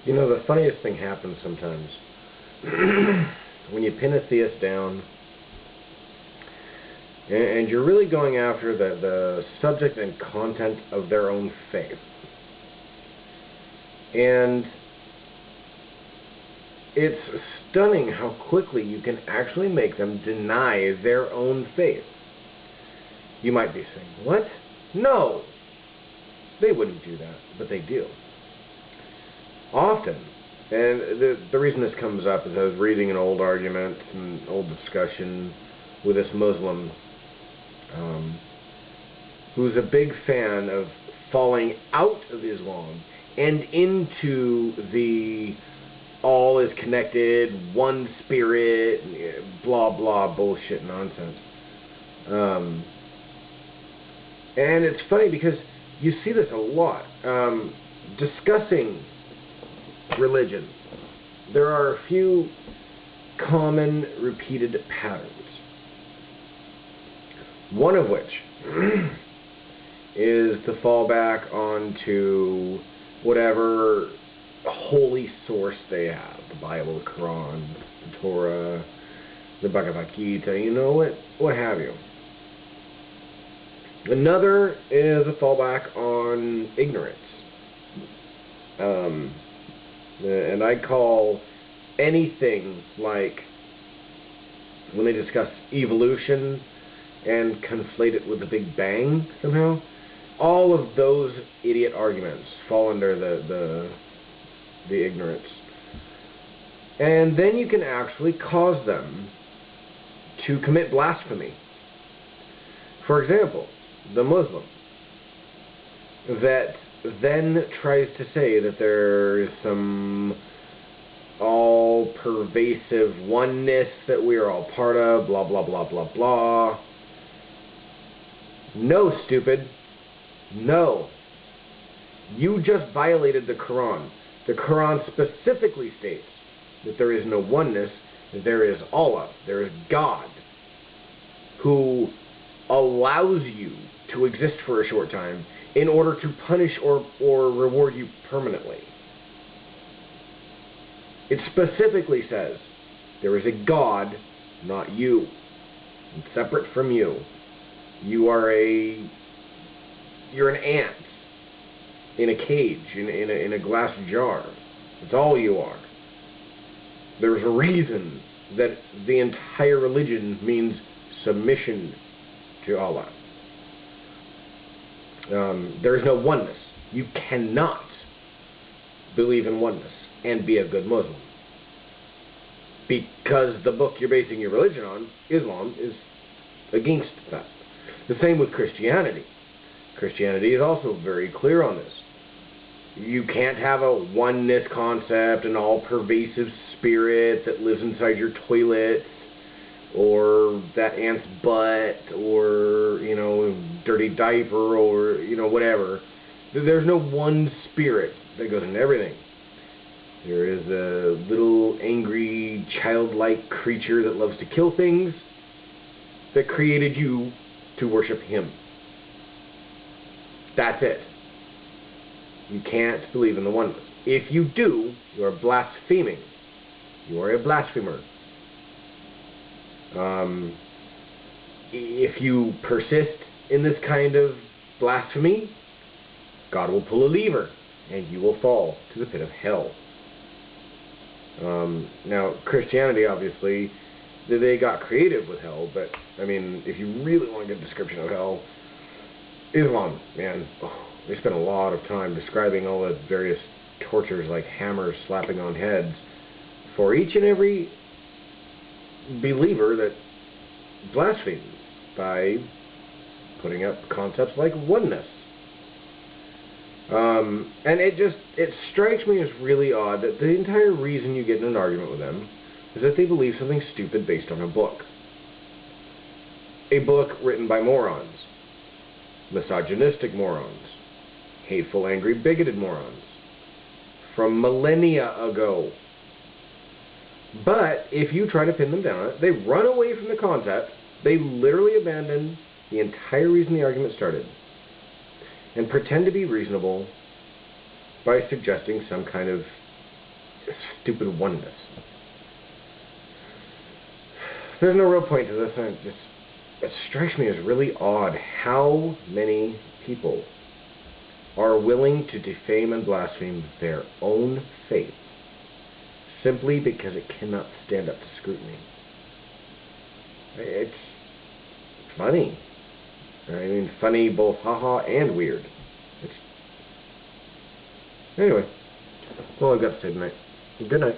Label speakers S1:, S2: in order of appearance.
S1: You know, the funniest thing happens sometimes. When you pin a theist down, and you're really going after the subject and content of their own faith. And it's stunning how quickly you can actually make them deny their own faith. You might be saying, what? No! They wouldn't do that, but they do. Often, and the reason this comes up is I was reading an old argument, an old discussion with this Muslim who's a big fan of falling out of Islam and into the all is connected, one spirit, blah blah bullshit nonsense. And it's funny because you see this a lot. Discussing religion, there are a few common repeated patterns. One of which is to fall back onto whatever holy source they have, the Bible, the Quran, the Torah, the Bhagavad Gita, you know, what have you. Another is a fallback on ignorance. And I call anything like when they discuss evolution and conflate it with the Big Bang somehow, all of those idiot arguments fall under the ignorance. And then you can actually cause them to commit blasphemy. For example, the Muslim that then tries to say that there is some all-pervasive oneness that we are all part of, blah, blah, blah, blah, blah. No, stupid. No. You just violated the Quran. The Quran specifically states that there is no oneness, that there is Allah, there is God, who allows you to exist for a short time in order to punish or reward you permanently. It specifically says there is a God, not you, and separate from you. You're an ant in a cage, in a glass jar. That's all you are. There's a reason that the entire religion means submission to Allah. There is no oneness. You cannot believe in oneness and be a good Muslim, because the book you're basing your religion on, Islam, is against that. The same with Christianity. Christianity is also very clear on this. You can't have a oneness concept, an all-pervasive spirit that lives inside your toilet, or that ant's butt, or, you know, dirty diaper, or, you know, whatever. There's no one spirit that goes into everything. There is a little angry, childlike creature that loves to kill things that created you to worship him. That's it. You can't believe in the oneness. If you do, you are blaspheming. You are a blasphemer. If you persist in this kind of blasphemy, God will pull a lever and you will fall to the pit of hell. Now, Christianity, obviously, they got creative with hell, but, I mean, if you really want a good description of hell, Islam, man, they spent a lot of time describing all the various tortures like hammers slapping on heads for each and every believer that blasphemes by putting up concepts like oneness. And it strikes me as really odd that the entire reason you get in an argument with them is that they believe something stupid based on a book. A book written by morons. Misogynistic morons. Hateful, angry, bigoted morons. From millennia ago. But if you try to pin them down on it, they run away from the concept. They literally abandon the entire reason the argument started and pretend to be reasonable by suggesting some kind of stupid oneness. There's no real point to this. It strikes me as really odd how many people are willing to defame and blaspheme their own faith simply because it cannot stand up to scrutiny. It's funny. I mean, funny both haha and weird. Anyway, that's all I've got to say tonight. Good night.